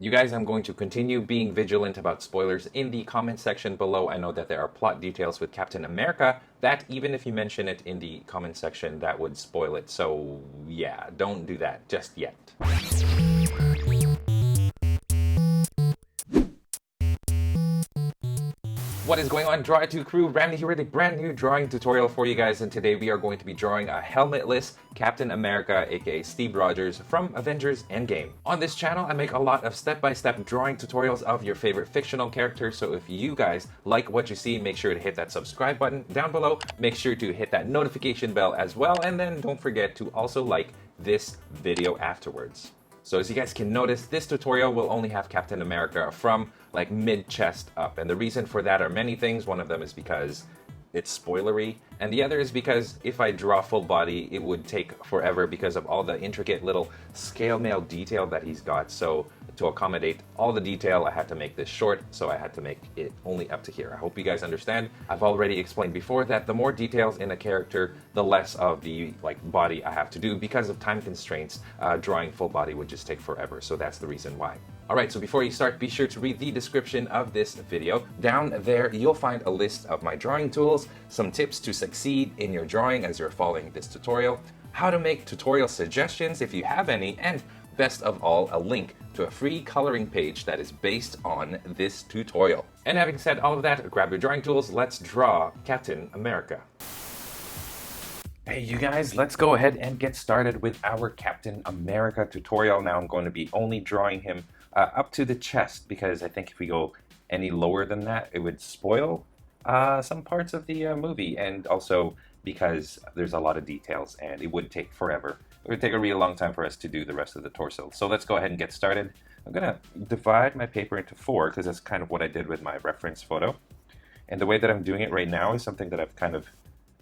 You guys, I'm going to continue being vigilant about spoilers in the comment section below. I know that there are plot details with Captain America that even if you mention it in the comment section, that would spoil it. So yeah, don't do that just yet. What is going on, Draw It To crew? Ramny here with a brand new drawing tutorial for you guys, and today we are going to be drawing a helmetless Captain America, aka Steve Rogers, from Avengers Endgame. On this channel, I make a lot of step-by-step drawing tutorials of your favorite fictional characters, so if you guys like what you see, make sure to hit that subscribe button down below, make sure to hit that notification bell as well, and then don't forget to also like this video afterwards. So as you guys can notice, this tutorial will only have Captain America from like mid-chest up. And the reason for that are many things. One of them is because it's spoilery, and the other is because if I draw full body, it would take forever because of all the intricate little scale mail detail that he's got. So to accommodate all the detail, I had to make this short, so I had to make it only up to here. I hope you guys understand. I've already explained before that the more details in a character, the less of the body I have to do because of time constraints. Drawing full body would just take forever, so that's the reason why. Alright, so before you start, be sure to read the description of this video. Down there, you'll find a list of my drawing tools, some tips to succeed in your drawing as you're following this tutorial, how to make tutorial suggestions if you have any, and best of all, a link to a free coloring page that is based on this tutorial. And having said all of that, grab your drawing tools, let's draw Captain America. Hey you guys, let's go ahead and get started with our Captain America tutorial. Now I'm going to be only drawing him up to the chest, because I think if we go any lower than that, it would spoil some parts of the movie, and also because there's a lot of details and it would take forever. It would take a really long time for us to do the rest of the torso. So let's go ahead and get started. I'm going to divide my paper into 4 because that's kind of what I did with my reference photo. And the way that I'm doing it right now is something that I've kind of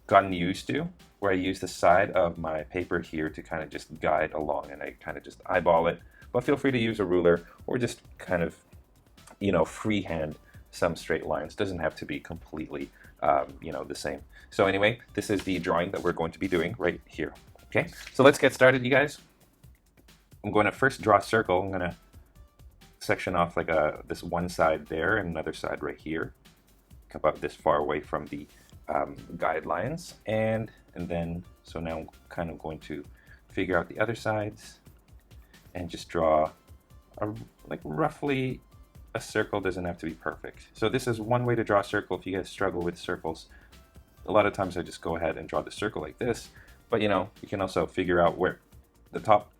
gotten used to, where I use the side of my paper here to kind of just guide along, and I kind of just eyeball it. But feel free to use a ruler or just kind of, freehand some straight lines. Doesn't have to be completely, the same. So anyway, this is the drawing that we're going to be doing right here. Okay, so let's get started, you guys. I'm going to first draw a circle. I'm going to section off like this one side there and another side right here. Come up this far away from the guidelines, and then so now I'm kind of going to figure out the other sides and just draw roughly a circle. Doesn't have to be perfect. So this is one way to draw a circle. If you guys struggle with circles, a lot of times I just go ahead and draw the circle like this, but you can also figure out where the top,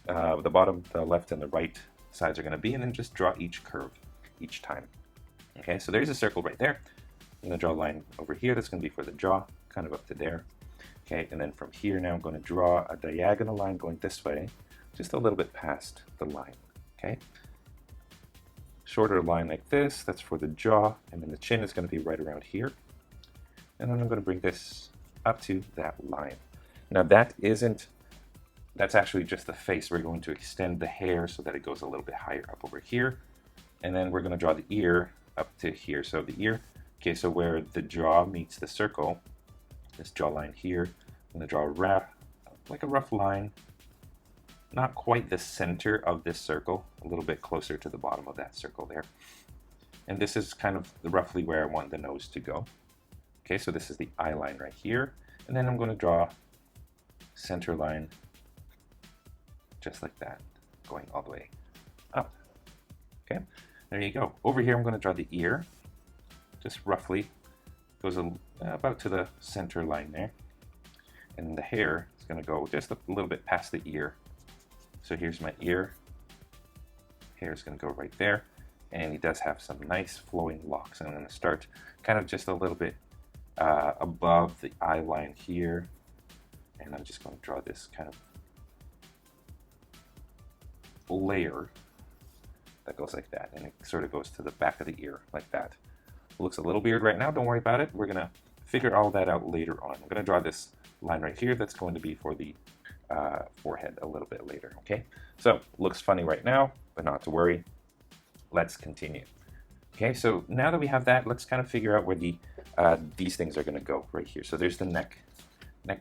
the bottom, the left, and the right sides are going to be, and then just draw each curve each time. Okay, so there's a circle right there. I'm going to draw a line over here that's going to be for the jaw, kind of up to there. Okay, and then from here now I'm going to draw a diagonal line going this way, just a little bit past the line. Okay, shorter line like this, that's for the jaw, and then the chin is going to be right around here. And then I'm going to bring this up to that line. Now that's actually just the face. We're going to extend the hair so that it goes a little bit higher up over here. And then we're going to draw the ear up to here. So the ear, okay, so where the jaw meets the circle, this jawline here, I'm going to draw a rough line, not quite the center of this circle, a little bit closer to the bottom of that circle there. And this is kind of roughly where I want the nose to go. Okay, so this is the eye line right here. And then I'm going to draw center line just like that, going all the way up. Okay, there you go. Over here I'm going to draw the ear, just roughly goes about to the center line there. And the hair is going to go just a little bit past the ear. So here's my ear. Hair is going to go right there. And he does have some nice flowing locks. I'm going to start kind of just a little bit above the eye line here. And I'm just going to draw this kind of layer that goes like that. And it sort of goes to the back of the ear like that. It looks a little weird right now. Don't worry about it. We're going to figure all that out later on. I'm going to draw this line right here. That's going to be for the forehead a little bit later. Okay, so looks funny right now, but not to worry. Let's continue. Okay, so now that we have that, let's kind of figure out where these things are going to go right here. So there's the neck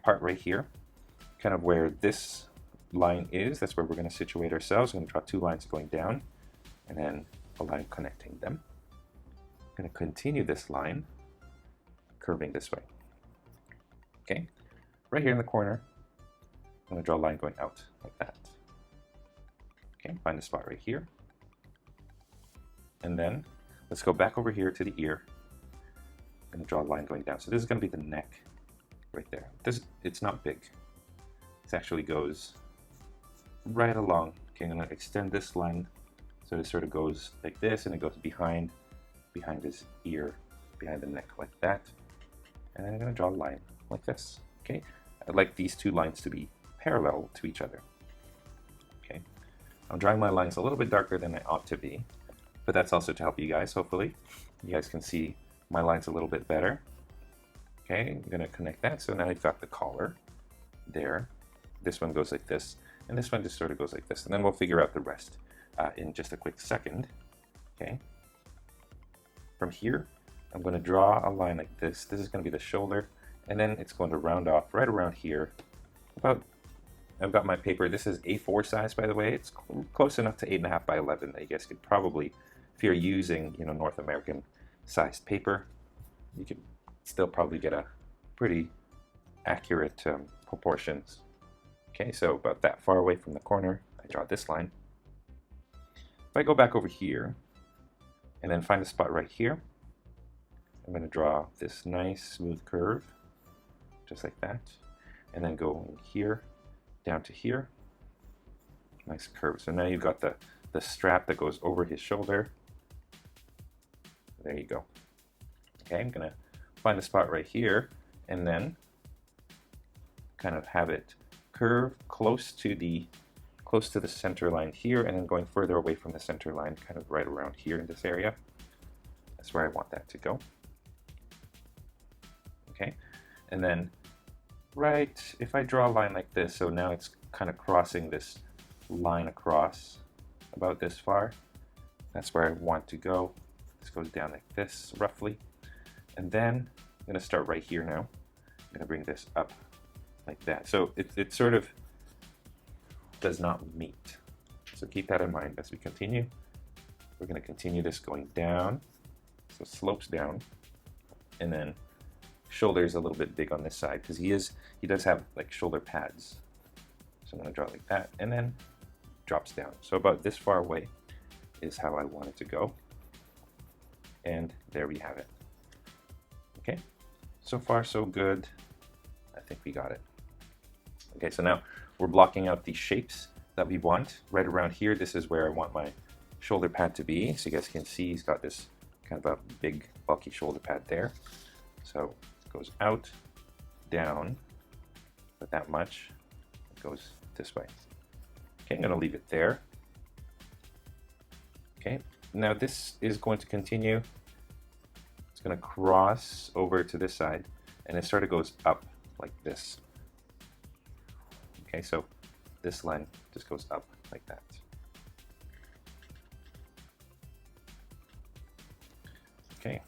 part right here, kind of where this line is. That's where we're going to situate ourselves. I'm going to draw 2 lines going down, and then a line connecting them. I'm going to continue this line, curving this way. Okay, right here in the corner, I'm going to draw a line going out like that. Okay, find a spot right here. And then let's go back over here to the ear. I'm going to draw a line going down. So this is going to be the neck right there. It's not big. This actually goes right along. Okay, I'm going to extend this line so it sort of goes like this, and it goes behind his ear, behind the neck like that. And then I'm going to draw a line like this. Okay, I'd like these two lines to be parallel to each other. Okay, I'm drawing my lines a little bit darker than they ought to be, but that's also to help you guys. Hopefully you guys can see my lines a little bit better. Okay, I'm going to connect that. So now I've got the collar there. This one goes like this, and this one just sort of goes like this, and then we'll figure out the rest in just a quick second. Okay, from here I'm going to draw a line like this. This is going to be the shoulder, and then it's going to round off right around here. I've got my paper. This is A4 size, by the way. It's close enough to 8.5 by 11 that you guys could probably, if you're using, North American sized paper, you could still probably get a pretty accurate proportions. Okay, so about that far away from the corner, I draw this line. If I go back over here and then find a spot right here, I'm going to draw this nice smooth curve, just like that, and then go in here, down to here, nice curve. So now you've got the strap that goes over his shoulder. There you go. Okay, I'm going to find a spot right here, and then kind of have it curve close to the center line here, and then going further away from the center line, kind of right around here in this area. That's where I want that to go. Okay, and then if I draw a line like this, so now it's kind of crossing this line across about this far. That's where I want to go. This goes down like this roughly, and then I'm going to start right here now. I'm going to bring this up like that. So it sort of does not meet. So keep that in mind as we continue. We're going to continue this going down, so slopes down, and then shoulder is a little bit big on this side because he does have like shoulder pads. So I'm going to draw it like that, and then drops down. So about this far away is how I want it to go. And there we have it. Okay, so far so good. I think we got it. Okay, so now we're blocking out the shapes that we want. Right around here, this is where I want my shoulder pad to be. So you guys can see he's got this kind of a big bulky shoulder pad there. So it goes out, down, but that much. It goes this way. Okay, I'm going to leave it there. Okay, now this is going to continue. It's going to cross over to this side, and it sort of goes up like this. Okay, so this line just goes up like that. Okay,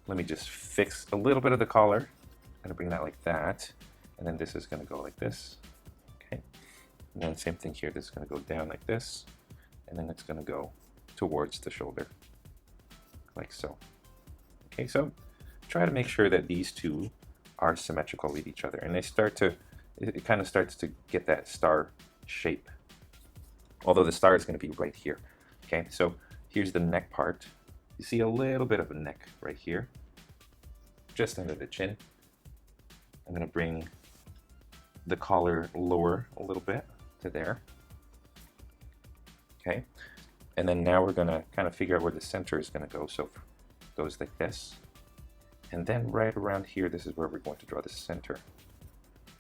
let me just fix a little bit of the collar. I'm going to bring that like that, and then this is going to go like this. Okay, and then same thing here. This is going to go down like this, and then it's going to go towards the shoulder, like so. Okay, so try to make sure that these two are symmetrical with each other, and it kind of starts to get that star shape, although the star is going to be right here. Okay, so here's the neck part. You see a little bit of a neck right here, just under the chin. I'm going to bring the collar lower a little bit to there. Okay, and then now we're going to kind of figure out where the center is going to go. So it goes like this, and then right around here, this is where we're going to draw the center.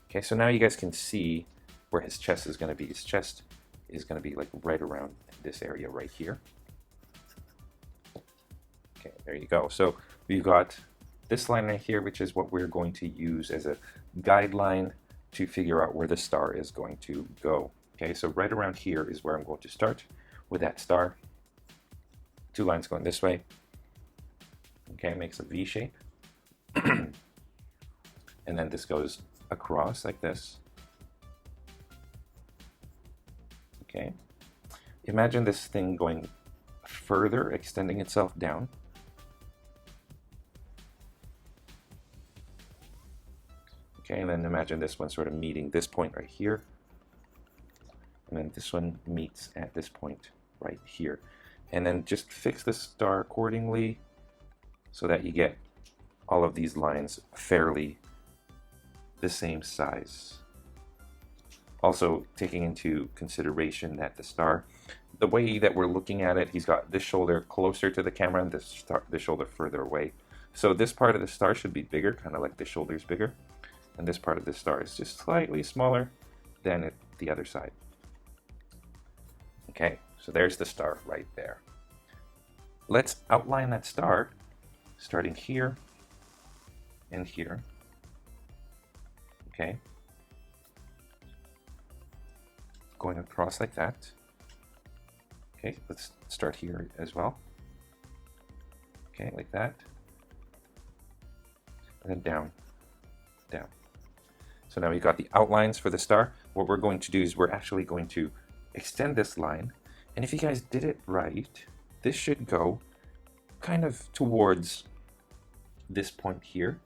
Okay, so now you guys can see where his chest is going to be. His chest is going to be like right around this area right here. Okay, there you go. So we've got this line right here, which is what we're going to use as a guideline to figure out where the star is going to go. Okay, so right around here is where I'm going to start with that star. Two lines going this way. Okay, it makes a V shape. And then this goes across like this. Okay, imagine this thing going further, extending itself down. Okay, and then imagine this one sort of meeting this point right here. And then this one meets at this point right here. And then just fix the star accordingly so that you get all of these lines fairly the same size. Also taking into consideration that the star, the way that we're looking at it, he's got this shoulder closer to the camera and this shoulder further away. So this part of the star should be bigger, kind of like the shoulder's bigger. And this part of the star is just slightly smaller than the other side. Okay, so there's the star right there. Let's outline that star, starting here and here. Okay. Going across like that. Okay, let's start here as well. Okay, like that. And then down, down. So now we've got the outlines for the star. What we're going to do is we're actually going to extend this line. And if you guys did it right, this should go kind of towards this point here.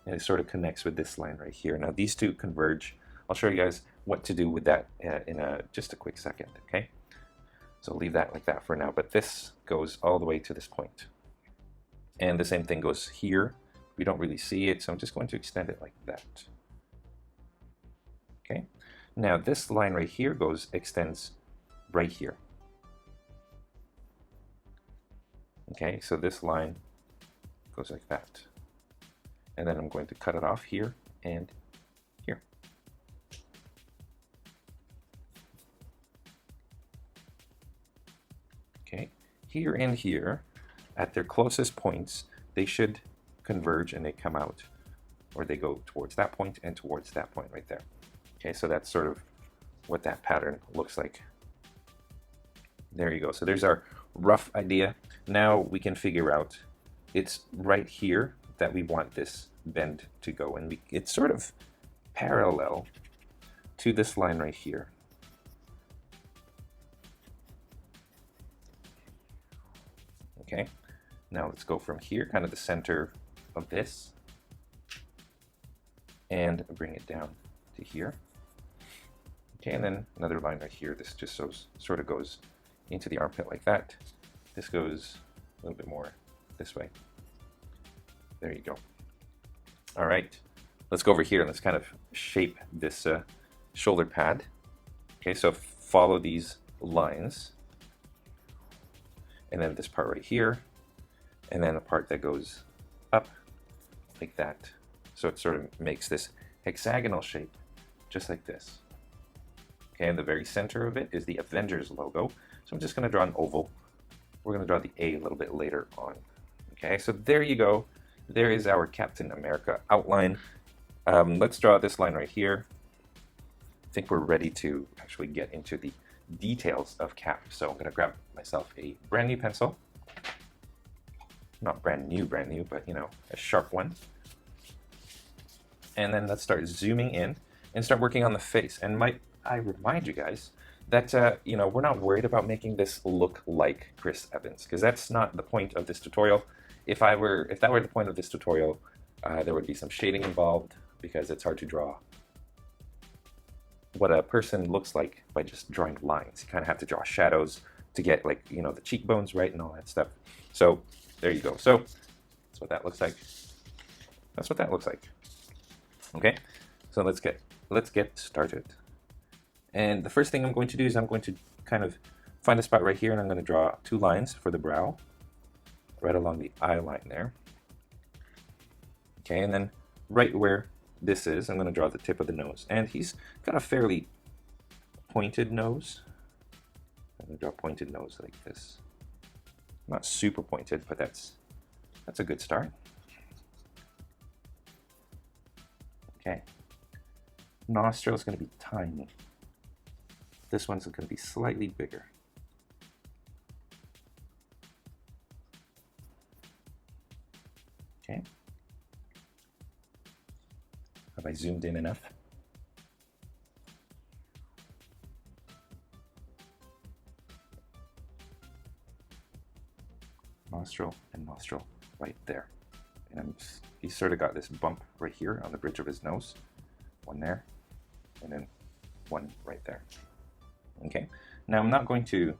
And it sort of connects with this line right here. Now these two converge. I'll show you guys what to do with that in just a quick second, okay? So leave that like that for now, but this goes all the way to this point. And the same thing goes here. We don't really see it, so I'm just going to extend it like that. Okay, now this line right here extends right here. Okay, so this line goes like that. And then I'm going to cut it off here and here. Okay, here and here, at their closest points, they should converge and they come out, or they go towards that point and towards that point right there. Okay, so that's sort of what that pattern looks like. There you go. So there's our rough idea. Now we can figure out it's right here that we want this bend to go, and it's sort of parallel to this line right here. Okay, now let's go from here, kind of the center of this, and bring it down to here. Okay, and then another line right here. This just sort of goes into the armpit like that. This goes a little bit more this way. There you go. All right, let's go over here and let's kind of shape this shoulder pad. Okay, so follow these lines, and then this part right here, and then a part that goes up like that. So it sort of makes this hexagonal shape, just like this. Okay, and the very center of it is the Avengers logo. So I'm just going to draw an oval. We're going to draw the A little bit later on. Okay, so there you go. There is our Captain America outline. Let's draw this line right here. I think we're ready to actually get into the details of Cap. So I'm going to grab myself a brand new pencil. Not brand new, but you know, a sharp one. And then let's start zooming in and start working on the face. And might I remind you guys that you know, we're not worried about making this look like Chris Evans, because that's not the point of this tutorial. If that were the point of this tutorial, there would be some shading involved, because it's hard to draw what a person looks like by just drawing lines. You kind of have to draw shadows to get, like, you know, the cheekbones right and all that stuff. So there you go. So that's what that looks like. That's what that looks like. Okay, so let's get started. And the first thing I'm going to do is I'm going to kind of find a spot right here, and I'm going to draw two lines for the brow, right along the eye line there. Okay, and then right where this is, I'm going to draw the tip of the nose. And he's got a fairly pointed nose. I'm going to draw a pointed nose like this. Not super pointed, but that's a good start. Okay. Nostril is going to be tiny. This one's going to be slightly bigger. Okay. Have I zoomed in enough? nostril, and nostril right there. And he's sort of got this bump right here on the bridge of his nose. One there, and then one right there. Okay, now I'm not going to,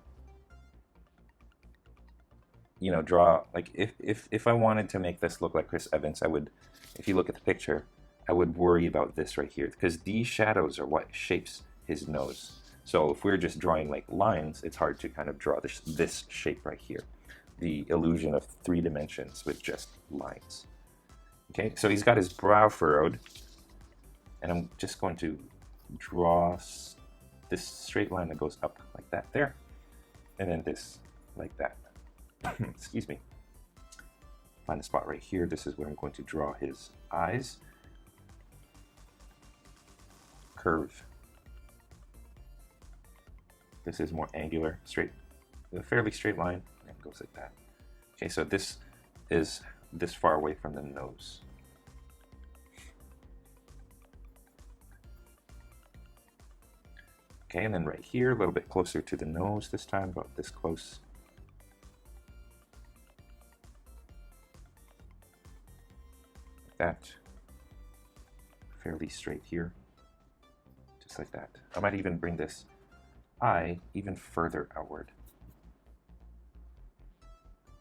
you know, draw, like if I wanted to make this look like Chris Evans, I would, if you look at the picture, I would worry about this right here, because these shadows are what shapes his nose. So if we're just drawing like lines, it's hard to kind of draw this shape right here. The illusion of 3 dimensions with just lines. Okay, so he's got his brow furrowed, and I'm just going to draw this straight line that goes up like that there, and then this like that. Excuse me. Find a spot right here. This is where I'm going to draw his eyes. Curve. This is more angular, straight, a fairly straight line, and it goes like that. Okay, so this is this far away from the nose. Okay, and then right here, a little bit closer to the nose this time, about this close. Like that. Fairly straight here. Just like that. I might even bring this eye even further outward.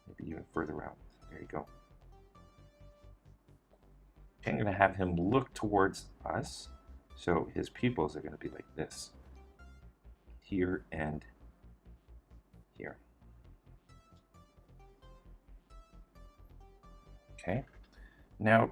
Maybe even further out. There you go. Okay, I'm going to have him look towards us. So his pupils are going to be like this. Here and here. Okay. Now,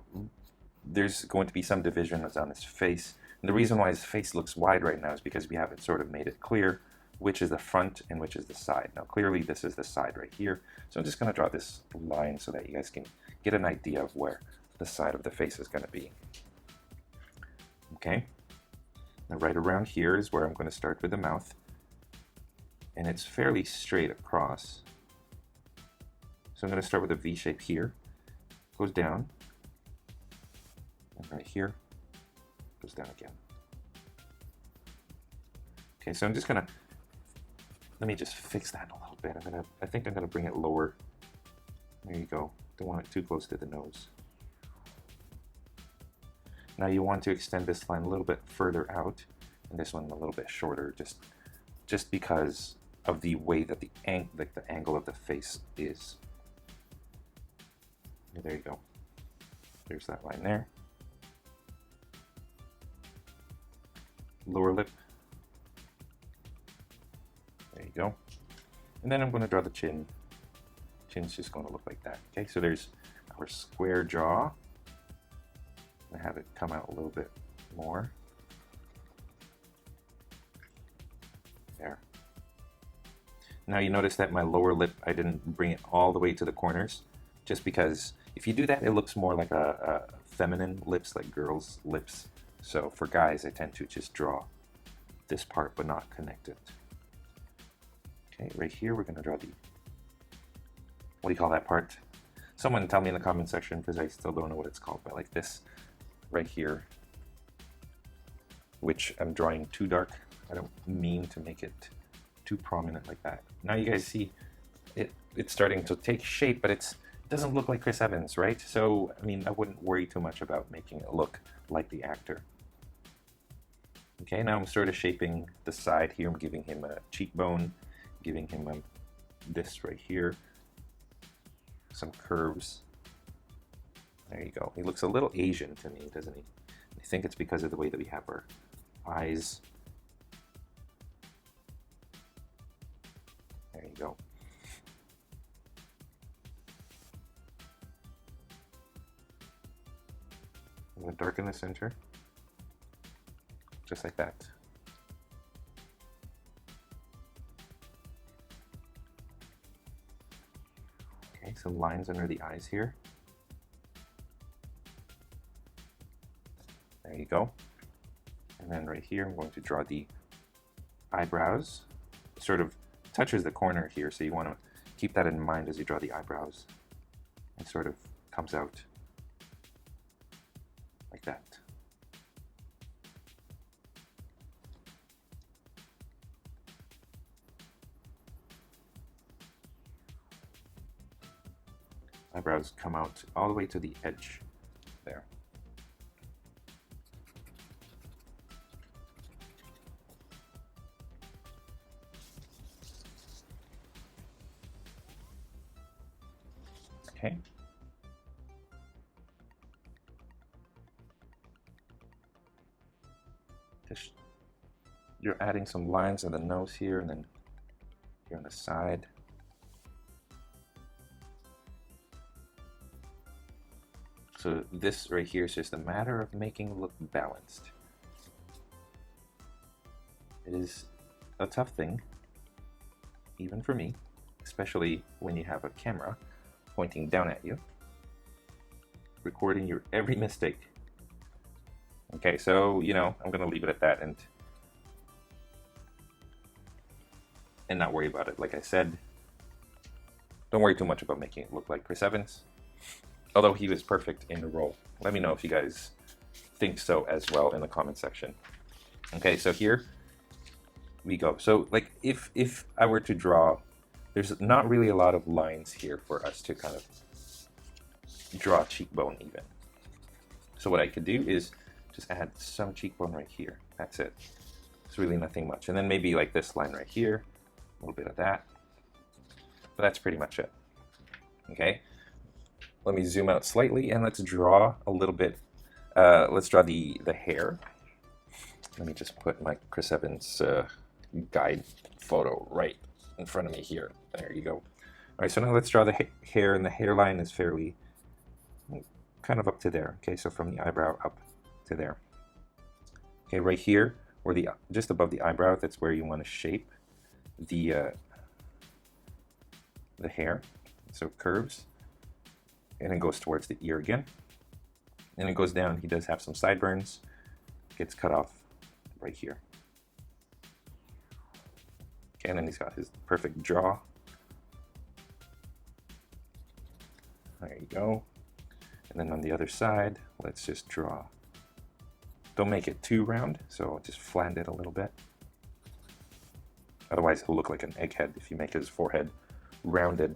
there's going to be some division that's on his face. And the reason why his face looks wide right now is because we haven't sort of made it clear which is the front and which is the side. Now, clearly this is the side right here. So I'm just going to draw this line so that you guys can get an idea of where the side of the face is going to be. Okay. Now, right around here is where I'm going to start with the mouth. And it's fairly straight across. So I'm going to start with a V shape here. Goes down. And right here. Goes down again. Okay, so I'm just going to, let me just fix that a little bit. I think I'm going to bring it lower. There you go. Don't want it too close to the nose. Now you want to extend this line a little bit further out, and this one a little bit shorter, just because of the way that the angle of the face is. And there you go. There's that line there. Lower lip. There you go. And then I'm going to draw the chin. Chin's just going to look like that. Okay, so there's our square jaw. I have it come out a little bit more. There. Now you notice that my lower lip, I didn't bring it all the way to the corners, just because if you do that, it looks more like a feminine lips, like girls' lips. So for guys, I tend to just draw this part but not connect it. Okay, right here we're going to draw the, what do you call that part? Someone tell me in the comment section, because I still don't know what it's called, but like this right here, which I'm drawing too dark. I don't mean to make it too prominent like that. Now you guys see it's starting to take shape, but it doesn't look like Chris Evans, right? So, I mean, I wouldn't worry too much about making it look like the actor. Okay, now I'm sort of shaping the side here. I'm giving him a cheekbone, giving him this right here, some curves. There you go. He looks a little Asian to me, doesn't he? I think it's because of the way that we have our eyes. There you go. I'm going to darken the center, just like that. Okay, some lines under the eyes here. There you go. And then right here, I'm going to draw the eyebrows. It sort of touches the corner here, so you want to keep that in mind as you draw the eyebrows. It sort of comes out like that. eyebrows come out all the way to the edge there. Okay. Just, you're adding some lines on the nose here, and then here on the side. So this right here is just a matter of making it look balanced. It is a tough thing, even for me, especially when you have a camera pointing down at you, recording your every mistake. Okay, so, you know, I'm gonna leave it at that and not worry about it. Like I said, don't worry too much about making it look like Chris Evans, although he was perfect in the role. Let me know if you guys think so as well in the comment section. Okay, so here we go. So like if I were to draw, there's not really a lot of lines here for us to kind of draw a cheekbone even. So what I could do is just add some cheekbone right here. That's it. It's really nothing much. And then maybe like this line right here, a little bit of that. But that's pretty much it. Okay. Let me zoom out slightly and let's draw a little bit. Let's draw the hair. Let me just put my Chris Evans guide photo right in front of me here. There you go. All right, so now let's draw the hair, and the hairline is fairly kind of up to there. Okay, so from the eyebrow up to there. Okay, right here, or just above the eyebrow, that's where you want to shape the hair. So curves, and it goes towards the ear again, and it goes down. He does have some sideburns. Gets cut off right here. Okay, and then he's got his perfect jaw. There you go. And then on the other side, let's just draw. Don't make it too round, so just flatten it a little bit. Otherwise, he'll look like an egghead if you make his forehead rounded.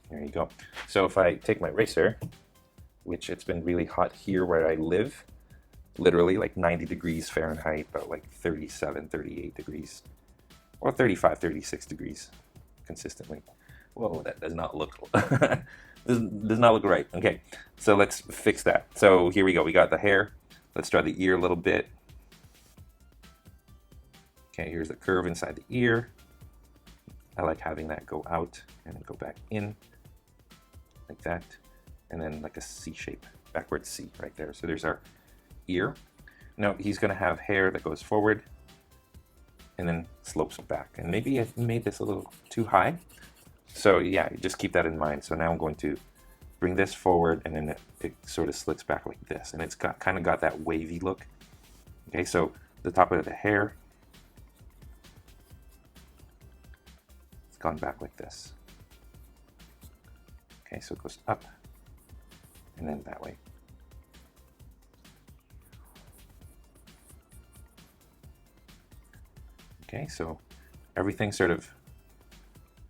There you go. So if I take my eraser, which it's been really hot here where I live, literally like 90 degrees Fahrenheit, about like 37, 38 degrees, or 35, 36 degrees consistently. Whoa, that does not look does not look right. Okay, so let's fix that. So here we go. We got the hair. Let's draw the ear a little bit. Okay, here's the curve inside the ear. I like having that go out and then go back in like that, and then like a C shape, backwards C right there. So there's our ear. Now he's going to have hair that goes forward and then slopes back. And maybe I made this a little too high. So yeah, just keep that in mind. So now I'm going to bring this forward, and then it sort of slicks back like this, and it's kind of got that wavy look. Okay, so the top of the hair, it's gone back like this. Okay, so it goes up and then that way. Okay, so everything sort of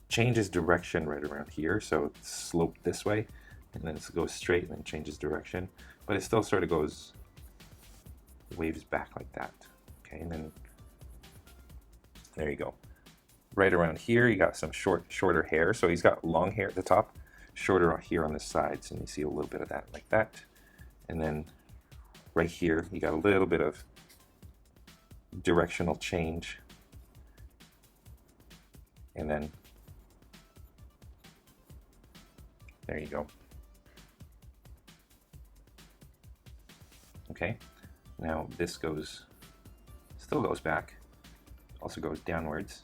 changes direction right around here. So it's sloped this way, and then it goes straight and then changes direction. But it still sort of goes, waves back like that. Okay, and then there you go. Right around here, you got some shorter hair. So he's got long hair at the top, shorter here on the sides, and you see a little bit of that like that. And then right here, you got a little bit of directional change. And then there you go. Okay, now this still goes back, also goes downwards.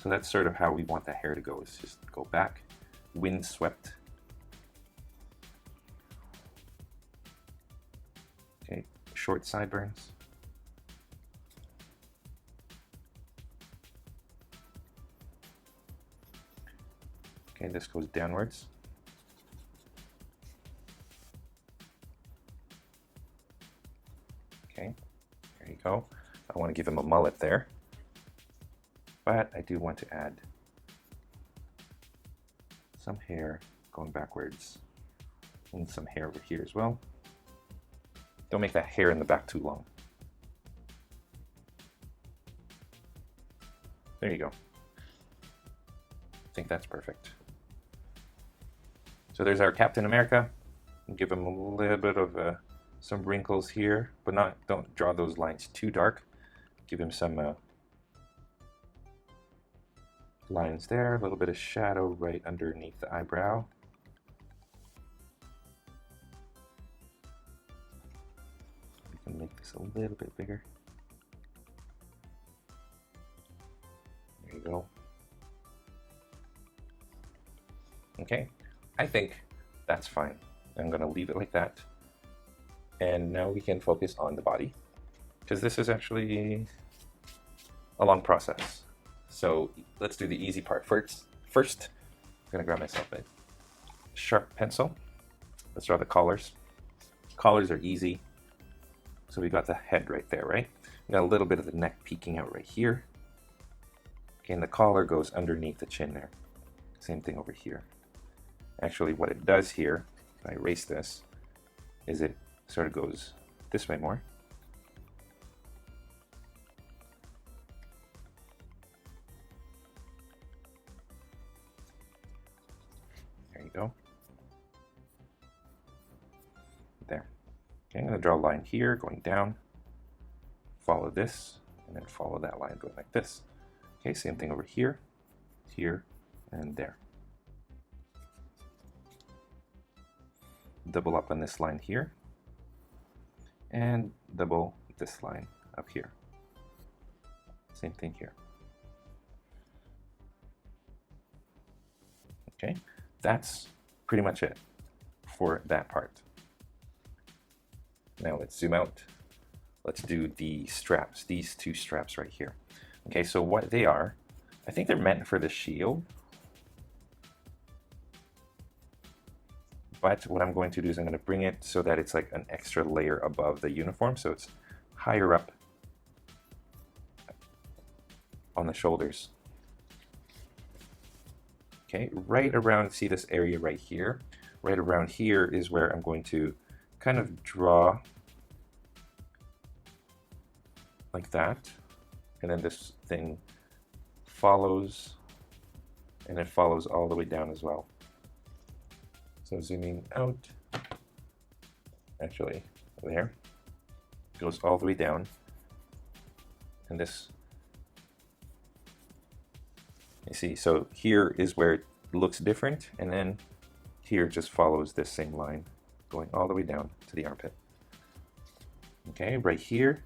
So that's sort of how we want the hair to go, is just go back, wind swept. Okay, short sideburns. Okay, this goes downwards. Okay, there you go. I want to give him a mullet there, but I do want to add some hair going backwards, and some hair over here as well. Don't make that hair in the back too long. There you go. I think that's perfect. So there's our Captain America. Give him a little bit of some wrinkles here, but don't draw those lines too dark. Give him some lines there, a little bit of shadow right underneath the eyebrow. We can make this a little bit bigger. There you go. Okay, I think that's fine. I'm going to leave it like that. And now we can focus on the body, because this is actually a long process. So let's do the easy part first. I'm going to grab myself a sharp pencil. Let's draw the collars. Collars are easy. So we got the head right there, right? We got a little bit of the neck peeking out right here. Okay, and the collar goes underneath the chin there. Same thing over here. Actually, what it does here, if I erase this, is it sort of goes this way more. There you go. There. Okay, I'm going to draw a line here going down, follow this, and then follow that line going like this. Okay, same thing over here, here, and there. Double up on this line here, and double this line up here. Same thing here. Okay, that's pretty much it for that part. Now let's zoom out. Let's do the straps, these two straps right here. Okay, so what they are, I think they're meant for the shield. But what I'm going to do is I'm going to bring it so that it's like an extra layer above the uniform, so it's higher up on the shoulders. Okay, right around, see this area right here? Right around here is where I'm going to kind of draw like that. And then this thing follows, and it follows all the way down as well. So zooming out, actually there, goes all the way down, and this, you see, so here is where it looks different, and then here just follows this same line going all the way down to the armpit. Okay, right here,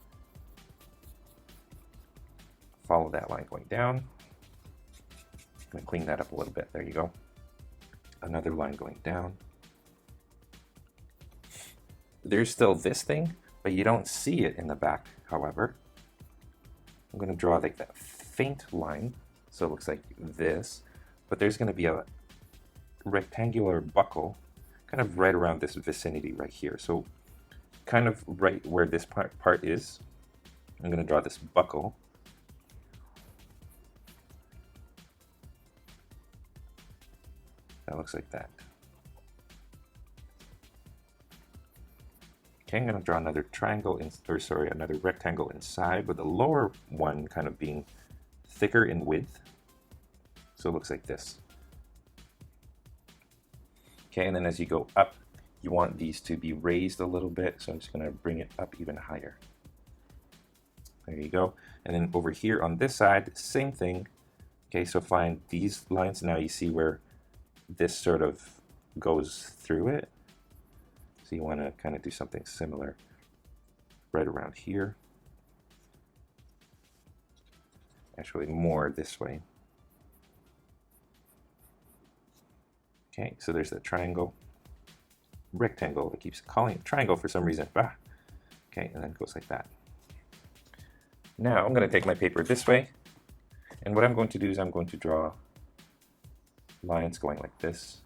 follow that line going down. I'm going to clean that up a little bit. There you go. Another line going down. There's still this thing, but you don't see it in the back, however. I'm going to draw like that faint line, so it looks like this, but there's going to be a rectangular buckle kind of right around this vicinity right here. So kind of right where this part is, I'm going to draw this buckle. That looks like that. Okay, I'm going to draw another triangle, another rectangle inside, with the lower one kind of being thicker in width. So it looks like this. Okay, and then as you go up, you want these to be raised a little bit, so I'm just going to bring it up even higher. There you go. And then over here on this side, same thing. Okay, so find these lines. Now you see where this sort of goes through it. So you want to kind of do something similar right around here. Actually, more this way. Okay, so there's that triangle, rectangle. It keeps calling it triangle for some reason. Ah. Okay, and then it goes like that. Now I'm going to take my paper this way, and what I'm going to do is I'm going to draw lines going like this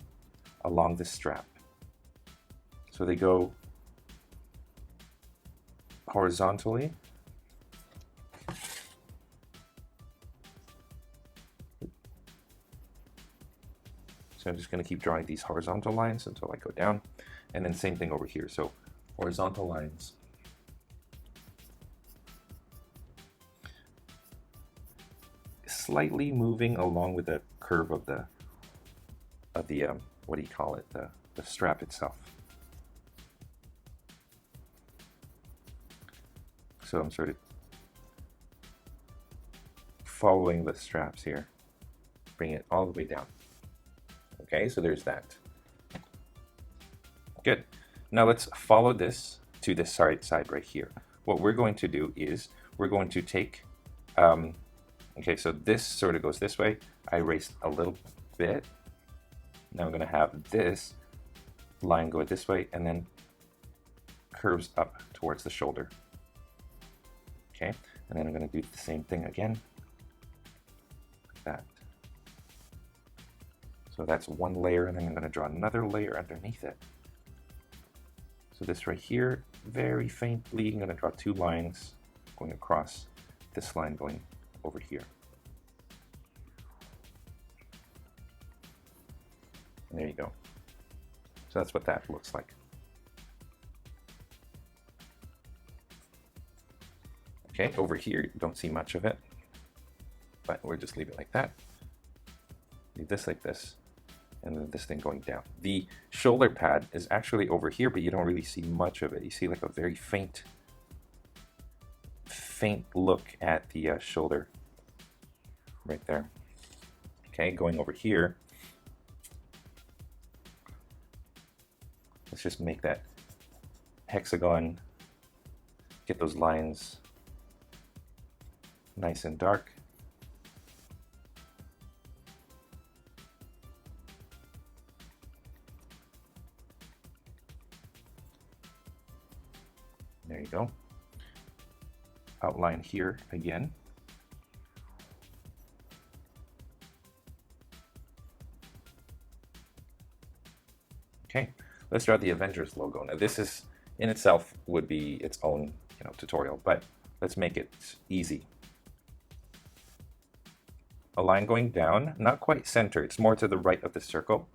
along this strap. So they go horizontally. So I'm just going to keep drawing these horizontal lines until I go down. And then same thing over here. So horizontal lines. Slightly moving along with the curve of the what do you call it? The strap itself. So I'm sort of following the straps here. Bring it all the way down. Okay, so there's that. Good. Now let's follow this to this side right here. What we're going to do is we're going to take, okay, so this sort of goes this way. I erased a little bit. Now I'm going to have this line go this way and then curves up towards the shoulder. Okay, and then I'm going to do the same thing again. Like that. So that's one layer, and then I'm going to draw another layer underneath it. So this right here, very faintly, I'm going to draw two lines going across this line going over here. And there you go. So that's what that looks like. Okay, over here, you don't see much of it, but we'll just leave it like that. Leave this like this, and then this thing going down. The shoulder pad is actually over here, but you don't really see much of it. You see like a very faint look at the shoulder right there. Okay, going over here, let's just make that hexagon, get those lines nice and dark. There you go. Outline here again. Okay, let's draw the Avengers logo. Now this is in itself would be its own, tutorial, but let's make it easy. A line going down, not quite center, it's more to the right of the circle.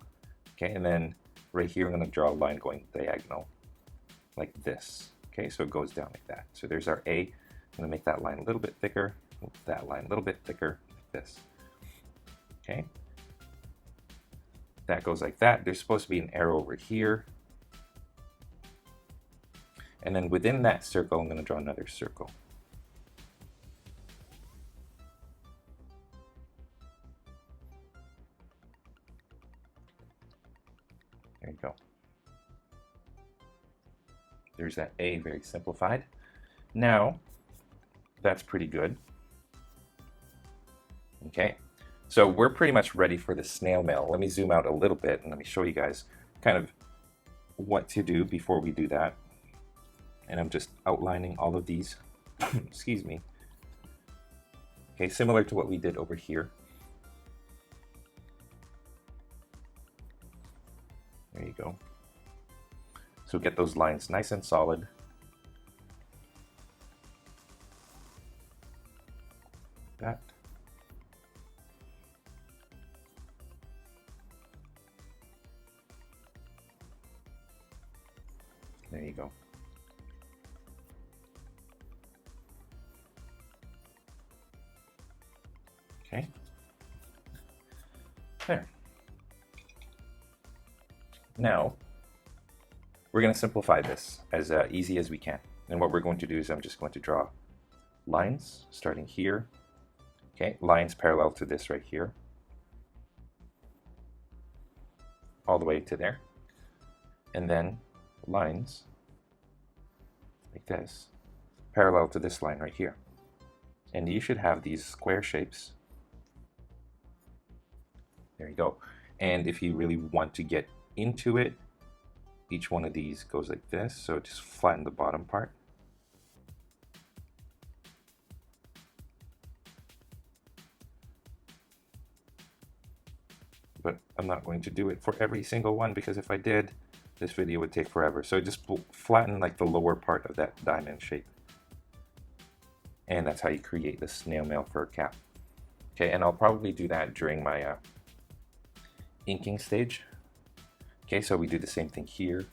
Okay, and then right here I'm going to draw a line going diagonal like this. Okay, so it goes down like that. So there's our A. I'm going to make that line a little bit thicker, that line a little bit thicker, like this. Okay, that goes like that. There's supposed to be an arrow over here. And then within that circle, I'm going to draw another circle. There you go. There's that A, very simplified. Now, that's pretty good. Okay, so we're pretty much ready for the snail mail. Let me zoom out a little bit and let me show you guys kind of what to do before we do that. And I'm just outlining all of these. Excuse me. Okay, similar to what we did over here. There you go. So get those lines nice and solid. That. There you go. Okay. There. Now, we're going to simplify this as easy as we can. And what we're going to do is I'm just going to draw lines starting here. Okay, lines parallel to this right here. All the way to there. And then lines like this, parallel to this line right here. And you should have these square shapes. There you go. And if you really want to get into it, each one of these goes like this, so just flatten the bottom part. But I'm not going to do it for every single one, because if I did, this video would take forever. So just flatten like the lower part of that diamond shape. And that's how you create the snail mail fur cap. Okay, and I'll probably do that during my inking stage. Okay, so we do the same thing here.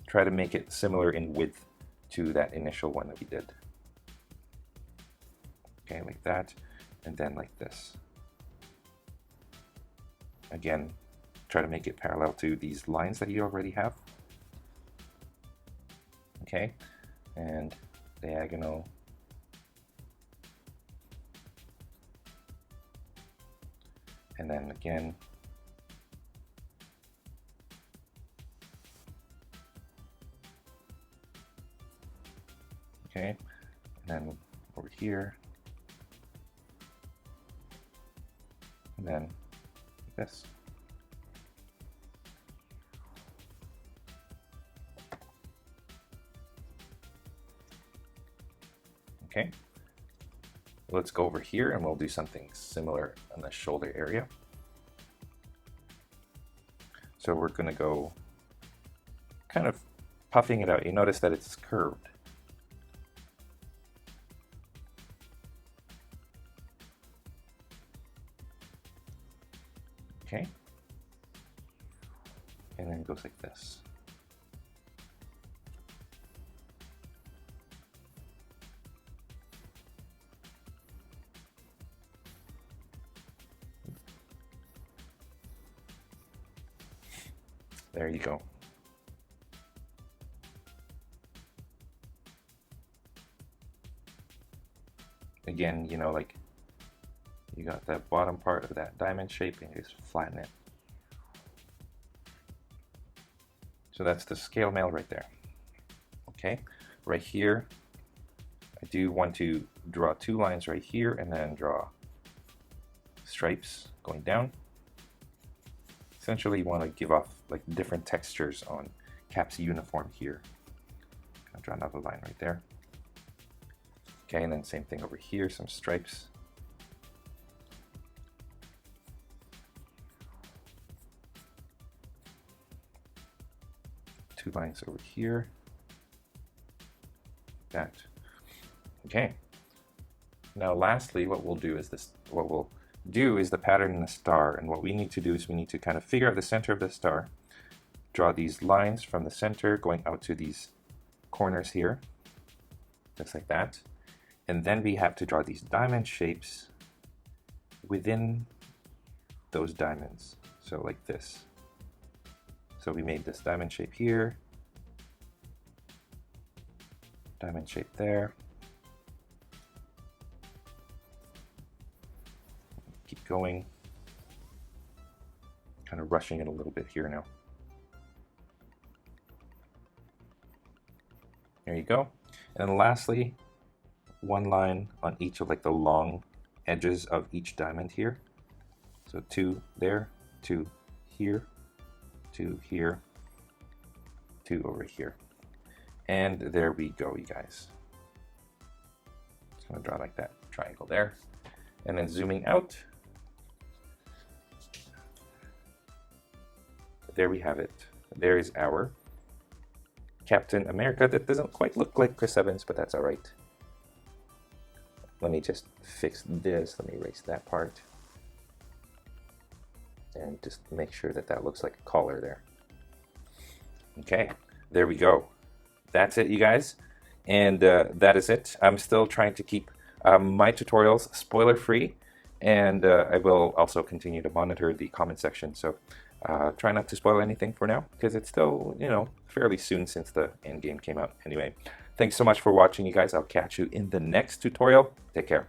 Try to make it similar in width to that initial one that we did. Okay, like that, and then like this. Again, try to make it parallel to these lines that you already have. Okay, and diagonal. And then again. Okay, and then over here. And then this. Okay, let's go over here and we'll do something similar on the shoulder area. So we're going to go kind of puffing it out. You notice that it's curved. Okay, and then it goes like this. There you go. Again, you know, like you got that bottom part of that diamond shape and you just flatten it. So that's the scale mail right there. Okay, right here, I do want to draw two lines right here and then draw stripes going down. Essentially, you want to give off like different textures on Cap's uniform here. I'll draw another line right there. Okay, and then same thing over here, some stripes. Two lines over here. That. Okay. Now, lastly, what we'll do is this. What we'll do is the pattern in the star, and what we need to do is we need to kind of figure out the center of the star, draw these lines from the center going out to these corners here, just like that, and then we have to draw these diamond shapes within those diamonds, so like this. So we made this diamond shape here, diamond shape there. Keep going, kind of rushing it a little bit here now. There you go. And then lastly, one line on each of like the long edges of each diamond here. So two there, two here, two here, two over here. And there we go, you guys. Just gonna draw like that triangle there. And then zooming out, there we have it. There is our Captain America. That doesn't quite look like Chris Evans, but that's all right. Let me just fix this. Let me erase that part. And just make sure that that looks like a collar there. Okay, there we go. That's it, you guys. And that is it. I'm still trying to keep my tutorials spoiler-free. And I will also continue to monitor the comment section. So try not to spoil anything for now, because it's still, you know, fairly soon since the Endgame came out. Anyway, thanks so much for watching, you guys. I'll catch you in the next tutorial. Take care.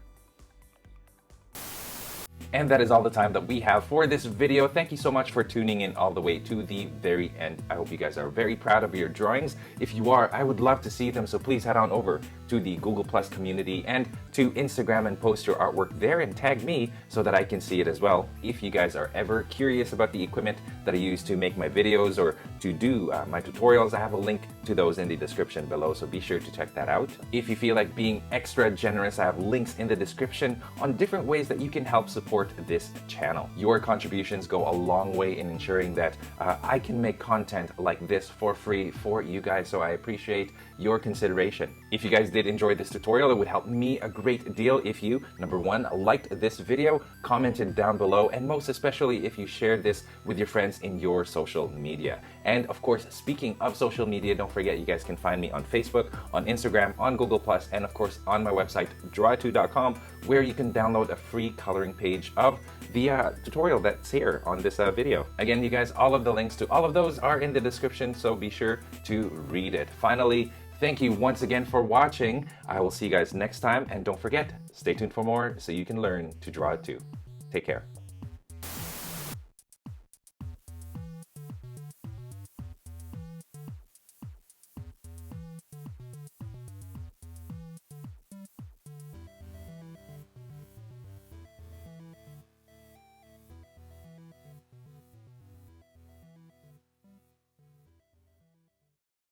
And that is all the time that we have for this video. Thank you so much for tuning in all the way to the very end. I hope you guys are very proud of your drawings. If you are, I would love to see them, so please head on over to the Google Plus community and to Instagram and post your artwork there and tag me so that I can see it as well. If you guys are ever curious about the equipment that I use to make my videos or to do my tutorials. I have a link to those in the description below, so be sure to check that out. If you feel like being extra generous, I have links in the description on different ways that you can help support this channel. Your contributions go a long way in ensuring that I can make content like this for free for you guys, so I appreciate your consideration. If you guys did enjoy this tutorial, it would help me a great deal if you, number one, liked this video, commented down below, and most especially if you shared this with your friends in your social media. And of course, speaking of social media, don't forget you guys can find me on Facebook, on Instagram, on Google+, and of course on my website, draw2.com, where you can download a free coloring page of the tutorial that's here on this video. Again, you guys, all of the links to all of those are in the description, so be sure to read it. Finally, thank you once again for watching. I will see you guys next time, and don't forget, stay tuned for more so you can learn to draw too. Take care.